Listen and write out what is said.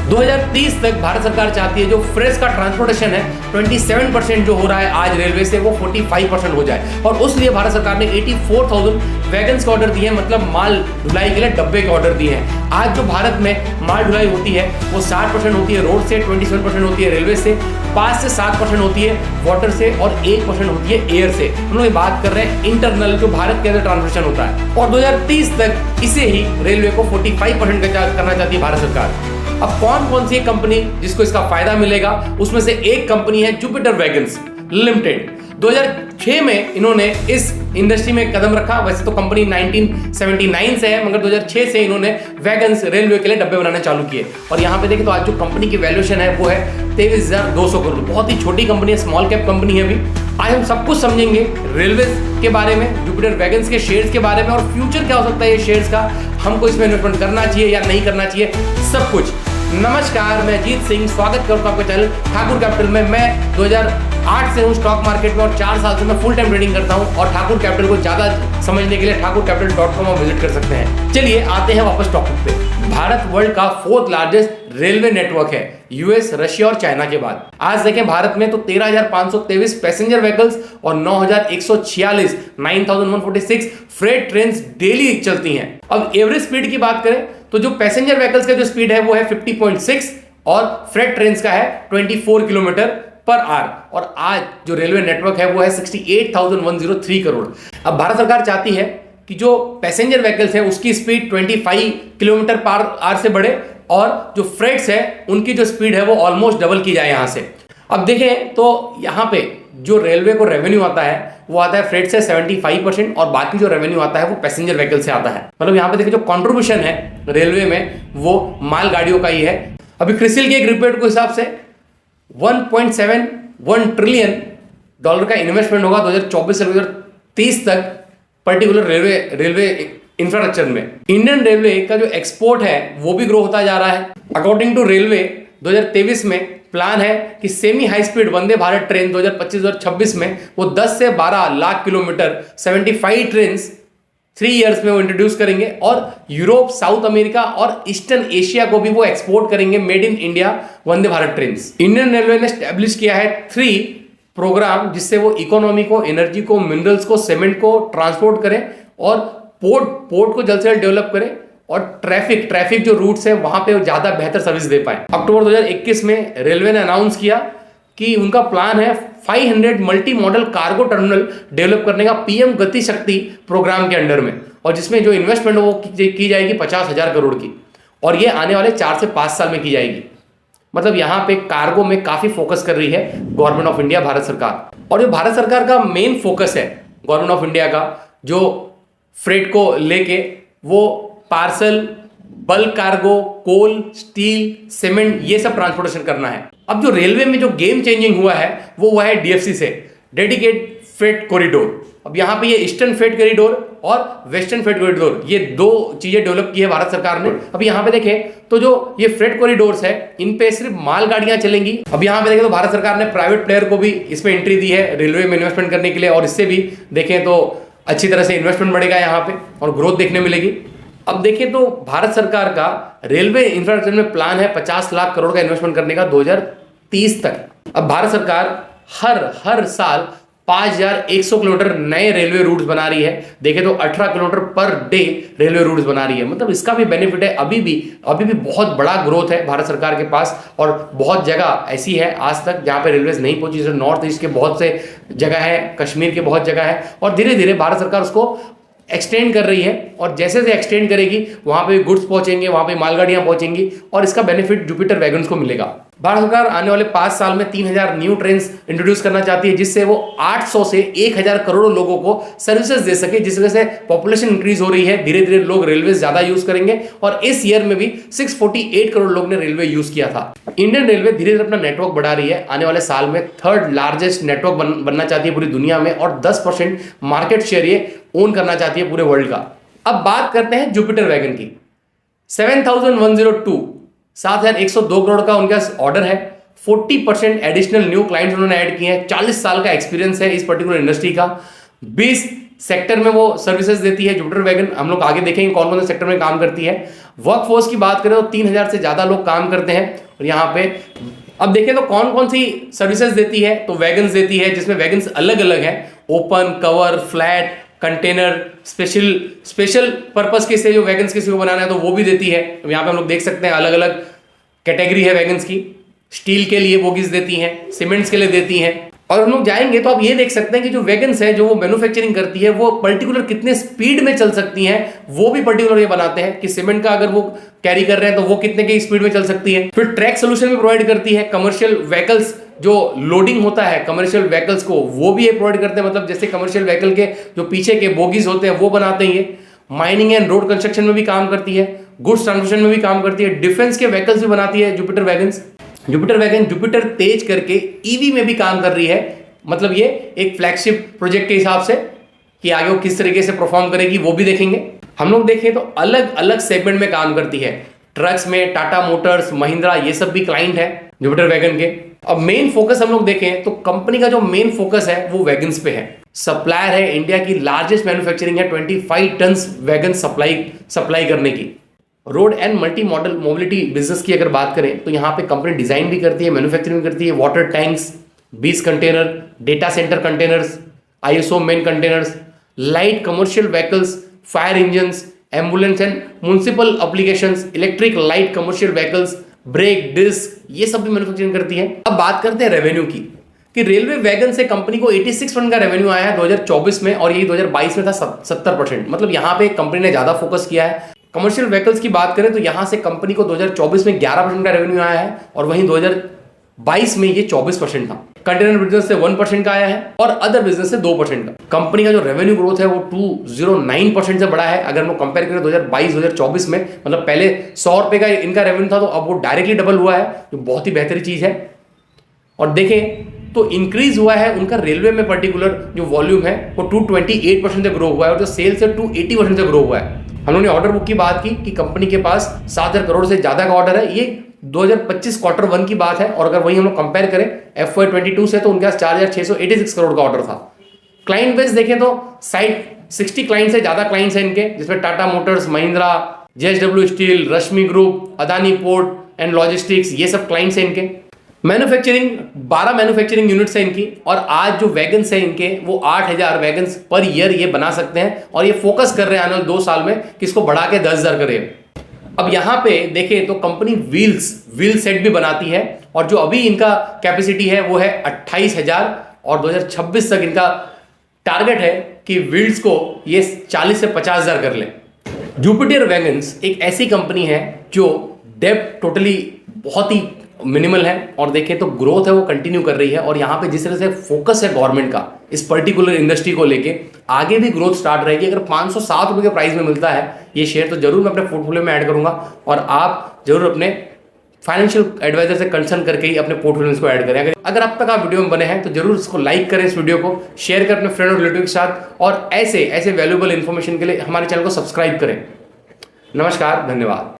2030 तक भारत सरकार चाहती है जो फ्रेश का ट्रांसपोर्टेशन है 27% जो हो रहा है आज रेलवे से, वो 45% हो जाए। और उस लिए भारत सरकार ने 84,000 वैगन्स के ऑर्डर दिए हैं, मतलब माल ढुलाई के लिए डब्बे के ऑर्डर दिए हैं। आज जो भारत में माल ढुलाई होती है वो 60% होती है रोड से, 27% होती है रेलवे से, 5 से 7% होती है वाटर से और 1% होती है एयर से। हम लोग बात कर रहे हैं इंटरनल जो भारत के अंदर ट्रांसपोर्टेशन होता है। और 2030 तक इसे ही रेलवे को 45% करना चाहती है भारत सरकार। अब कौन कौन सी कंपनी जिसको इसका फायदा मिलेगा, उसमें से एक कंपनी है जुपिटर वैगन्स लिमिटेड। 2006 में इन्होंने इस इंडस्ट्री में कदम रखा। वैसे तो कंपनी 1979 से है, मगर 2006 से इन्होंने वैगन्स रेलवे के लिए डब्बे बनाने चालू किए। और यहाँ पे देखें तो आज जो कंपनी की वैल्यूएशन है वो है 23,200 करोड़। बहुत ही छोटी कंपनी है, स्मॉल कैप कंपनी है अभी। आज हम सब कुछ समझेंगे रेलवे के बारे में, जुपिटर वैगन्स के शेयर्स के बारे में, और फ्यूचर क्या हो सकता है ये शेयर्स का, हमको इसमें इन्वेस्टमेंट करना चाहिए या नहीं करना चाहिए, सब कुछ। नमस्कार, मैं अजीत सिंह, स्वागत करता हूं आपके चैनल ठाकुर कैपिटल में। मैं 2008 से हूं स्टॉक मार्केट में और 4 साल से मैं फुल टाइम ट्रेडिंग करता हूं। और ठाकुर कैपिटल को ज्यादा समझने के लिए ठाकुरcapital.com आप विजिट कर सकते हैं। चलिए आते हैं वापस टॉपिक पे। भारत वर्ल्ड का 4th लार्जेस्ट रेलवे नेटवर्क है, यूएस, रशिया और चाइना के बाद। आज देखें भारत में तो 13,523 पैसेंजर व्हीकल्स और 9,146 9,146 फ्रेट ट्रेन डेली चलती हैं। अब एवरेज स्पीड की बात करें तो जो पैसेंजर व्हीकल्स का जो स्पीड है वो है 50.6 और फ्रेट ट्रेन का है 24 किलोमीटर पर आवर। और आज जो रेलवे नेटवर्क है वो है 68,103 करोड़। अब भारत सरकार चाहती है कि जो पैसेंजर व्हीकल्स है उसकी स्पीड 25 किलोमीटर पर आवर से बढ़े और जो फ्रेट्स है उनकी जो स्पीड है वो ऑलमोस्ट डबल की जाए यहां से। अब देखें तो यहां पे जो रेलवे को रेवेन्यू आता है वो आता है फ्रेट से 75% और बाकी जो रेवेन्यू आता है वो पैसेंजर व्हीकल से आता है। मतलब यहां पे देखिए जो कंट्रीब्यूशन है रेलवे में वो माल गाड़ियों का ही है। अभी क्रिसिल के एक रिपोर्ट के हिसाब से 1.71 ट्रिलियन डॉलर का इन्वेस्टमेंट होगा 2024 से 2030 तक पर्टिकुलर रेलवे इंफ्रास्ट्रक्चर में। इंडियन रेलवे का जो एक्सपोर्ट है वो भी ग्रो होता जा रहा है। अकॉर्डिंग टू रेलवे 2023 में प्लान है कि semi high speed Vande Bharat train 2025-2026 में वो 10 से 12 लाख किलोमीटर 75 ट्रेन 3 इयर्स में वो इंट्रोड्यूस करेंगे। और यूरोप, साउथ अमेरिका और ईस्टर्न एशिया को भी वो एक्सपोर्ट करेंगे made in India Vande Bharat train. Indian railway ने स्टैब्लिश किया है 3 प्रोग्राम जिससे वो इकोनॉमी को, एनर्जी को, मिनरल्स को, सीमेंट को ट्रांसपोर्ट करें और पोर्ट को जल्द से जल्द डेवलप करें और ट्रैफिक जो रूट्स है वहां पे ज्यादा बेहतर सर्विस दे पाए। अक्टूबर 2021 में रेलवे ने अनाउंस किया कि उनका प्लान है 500 multi modal cargo terminal develop करने का पीएम गति शक्ति प्रोग्राम के अंडर में, और जिसमें जो इन्वेस्टमेंट वो की जाएगी 50,000 करोड़ की, और ये आने वाले 4 से 5 साल में की जाएगी। मतलब यहाँ पे कार्गो में काफी फोकस कर रही है गवर्नमेंट ऑफ इंडिया, भारत सरकार। और जो भारत सरकार का मेन फोकस है गवर्नमेंट ऑफ इंडिया का, जो फ्रेट को लेके वो पार्सल, बल्क कार्गो, कोल, स्टील, सीमेंट, ये सब ट्रांसपोर्टेशन करना है। अब जो रेलवे में जो गेम चेंजिंग हुआ है वो हुआ है डीएफसी से, डेडिकेटेड फ्रेट कॉरिडोर। अब यहाँ पे ये ईस्टर्न फ्रेट कॉरिडोर और वेस्टर्न फ्रेट कॉरिडोर, ये 2 चीजें डेवलप की है भारत सरकार ने। अब यहाँ पे देखें तो जो ये फ्रेट कॉरिडोर्स है इन पे सिर्फ मालगाड़ियां चलेंगी। अब यहाँ पे देखें तो भारत सरकार ने प्राइवेट प्लेयर को भी इसमें एंट्री दी है रेलवे में इन्वेस्टमेंट करने के लिए, और इससे भी देखें तो अच्छी तरह से इन्वेस्टमेंट बढ़ेगा यहाँ पे और ग्रोथ देखने मिलेगी। अब देखें तो भारत सरकार का रेलवे इंफ्रास्ट्रक्चर में प्लान है 50 लाख करोड़ का इन्वेस्टमेंट करने का 2030 तक। अब भारत सरकार हर साल 5,100 किलोमीटर नए रेलवे रूट्स बना रही है। देखें तो 18 kilometre per day railway roots बना रही है। मतलब इसका भी बेनिफिट है। अभी भी बहुत बड़ा ग्रोथ है भारत सरकार के पास, और बहुत जगह ऐसी है आज तक जहां पे रेलवे नहीं पहुंची। जैसे नॉर्थ ईस्ट के बहुत से जगह है, कश्मीर के बहुत जगह है, और धीरे धीरे भारत सरकार उसको एक्सटेंड कर रही है। और जैसे जैसे एक्सटेंड करेगी वहां पे गुड्स पहुंचेंगे, वहां पे मालगाड़ियां पहुंचेंगी, और इसका बेनिफिट जुपिटर वैगन्स को मिलेगा। भारत सरकार आने वाले 5 साल में 3,000 न्यू ट्रेन इंट्रोड्यूस करना चाहती है, जिससे वो 800 से 1,000 करोड़ लोगों को सर्विसेज दे सके, जिस वजह से पॉपुलेशन इंक्रीज हो रही है। धीरे धीरे लोग रेलवे ज्यादा यूज करेंगे, और इस ईयर में भी 648 करोड़ लोग ने रेलवे यूज किया था। इंडियन रेलवे धीरे धीरे अपना नेटवर्क बढ़ा रही है। आने वाले साल में 3rd लार्जेस्ट नेटवर्क बनना चाहती है पूरी दुनिया में, और 10% मार्केट शेयर ये ओन करना चाहती है पूरे वर्ल्ड का। अब बात करते हैं जुपिटर वैगन की। 7,102 7,102 करोड़ का उनका ऑर्डर है। 40% एडिशनल न्यू क्लाइंट्स उन्होंने ऐड किए हैं। 40 साल का एक्सपीरियंस है इस पर्टिकुलर इंडस्ट्री का। 20 सेक्टर में वो सर्विसेज देती है जुपिटर वैगन। हम लोग आगे देखेंगे कौन कौन से सेक्टर में काम करती है। वर्कफोर्स की बात करें तो 3,000 से ज़्यादा लोग काम करते हैं। और यहाँ पे अब देखें तो कौन कौन सी सर्विसेज देती है, तो वैगन्स देती है, जिसमें वैगन्स अलग अलग हैं, open, cover, flat, container, special purpose के से जो वैगन्स किसी को बनाना है तो वो भी देती है। तो यहाँ पे हम लोग देख सकते हैं अलग अलग कैटेगरी है वैगन्स की। स्टील के लिए बोगीज देती हैं, सीमेंट्स के लिए देती हैं। और हम लोग जाएंगे तो आप ये देख सकते हैं कि जो वैगन्स है जो वो मैन्युफैक्चरिंग करती है वो पर्टिकुलर कितने स्पीड में चल सकती हैं, वो भी पर्टिकुलर ये बनाते हैं कि सीमेंट का अगर वो कैरी कर रहे हैं तो वो कितने की स्पीड में चल सकती है। फिर ट्रैक सोल्यूशन भी प्रोवाइड करती है। कमर्शियल व्हीकल्स जो लोडिंग होता है कमर्शियल व्हीकल्स को, वो भी ये प्रोवाइड करते हैं, मतलब जैसे कमर्शियल व्हीकल के जो पीछे के बोगीज होते हैं वो बनाते हैं ये। माइनिंग एंड रोड कंस्ट्रक्शन में भी काम करती है, गुड्स ट्रांसपोर्टेशन में भी काम करती है, डिफेंस के व्हीकल्स भी बनाती है जुपिटर वैगन्स। जुपिटर तेज करके ईवी में भी काम कर रही है। मतलब ये एक फ्लैगशिप प्रोजेक्ट के हिसाब से कि आगे वो किस तरीके से परफॉर्म करेगी वो भी देखेंगे। हम लोग देखें तो अलग अलग सेगमेंट में काम करती है। ट्रक्स में टाटा मोटर्स, महिंद्रा, ये सब भी क्लाइंट है जुपिटर वैगन के। अब मेन फोकस हम लोग देखें तो कंपनी का जो मेन फोकस है वो वैगन्स पे है। सप्लायर है, इंडिया की लार्जेस्ट मैन्युफैक्चरिंग है 25 टन वैगन सप्लाई करने की। Road and multi modal mobility business की अगर बात करें तो यहाँ पे कंपनी डिजाइन भी करती है, मैन्युफैक्चरिंग करती है, वाटर टैंक्स, बीस container, data center containers, ISO main containers, light commercial vehicles, fire engines, ambulance and municipal applications, electric light commercial vehicles, brake disc, ये सब भी मैन्युफैक्चरिंग करती है। अब बात करते हैं रेवेन्यू की कि रेलवे वैगन से कंपनी को 86% का रेवेन्यू आया है 2024 में और यही 2022 में था 70%। मतलब यहाँ पे कंपनी ने ज्यादा फोकस किया है। कमर्शियल व्हीकल्स की बात करें तो यहां से कंपनी को 2024 में 11% का रेवेन्यू आया है और वहीं 2022 में ये 24% था। कंटेनर बिजनेस से 1% का आया है और अदर बिजनेस से 2% का। कंपनी का जो रेवेन्यू ग्रोथ है वो 209% से बढ़ा है। अगर हम लोग कंपेयर करें 2022-2024 में, मतलब पहले 100 रुपए का इनका रेवेन्यू था तो अब वो डायरेक्टली डबल हुआ है, जो बहुत ही बेहतरीन चीज है। और देखें तो इंक्रीज हुआ है उनका रेलवे में पर्टिकुलर जो वॉल्यूम है वो 228% से ग्रो हुआ है और जो सेल्स है 280% से ग्रो हुआ है। हम लोगों ने ऑर्डर बुक की बात की कि कंपनी के पास 7,000 करोड़ से ज्यादा का ऑर्डर है। ये 2025 Q1 की बात है और अगर वही हम लोग कंपेयर करें FY22 से तो उनके पास 4,686 करोड़ का ऑर्डर था। क्लाइंट बेस देखें तो साइड 60 क्लाइंट से ज्यादा क्लाइंट्स हैं इनके, जिसमें Tata Motors, Mahindra, JSW steel, Rashmi group, Adani port and logistics, ये सब क्लाइंट्स हैं इनके। मैन्युफैक्चरिंग 12 मैन्युफैक्चरिंग यूनिट्स हैं इनकी और आज जो वैगन्स हैं इनके वो 8,000 वैगन्स पर ईयर ये बना सकते हैं और ये फोकस कर रहे हैं आने वाले 2 साल में कि इसको बढ़ा के 10,000 करें। अब यहाँ पे देखें तो कंपनी व्हील सेट भी बनाती है और जो अभी इनका कैपेसिटी है वो है 28,000 और 2026 तक इनका टारगेट है कि व्हील्स को ये 40 से 50,000 कर ले। जुपिटर वैगन्स एक ऐसी कंपनी है जो डेब्ट टोटली बहुत ही मिनिमल है और देखें तो ग्रोथ है वो कंटिन्यू कर रही है और यहाँ पे जिस तरह से फोकस है गवर्नमेंट का इस पर्टिकुलर इंडस्ट्री को लेके, आगे भी ग्रोथ स्टार्ट रहेगी। अगर 507 रुपये के प्राइस में मिलता है ये शेयर तो जरूर मैं अपने पोर्टफोलियो में ऐड करूंगा और आप जरूर अपने फाइनेंशियल एडवाइजर से कंसल्ट करके ही अपने पोर्टफोलियो को ऐड करें। अगर अब तक आप वीडियो में बने हैं तो जरूर इसको लाइक करें, इस वीडियो को शेयर करें अपने फ्रेंड और रिलेटिव के साथ और ऐसे वैल्यूएबल इन्फॉर्मेशन के लिए हमारे चैनल को सब्सक्राइब करें। नमस्कार, धन्यवाद।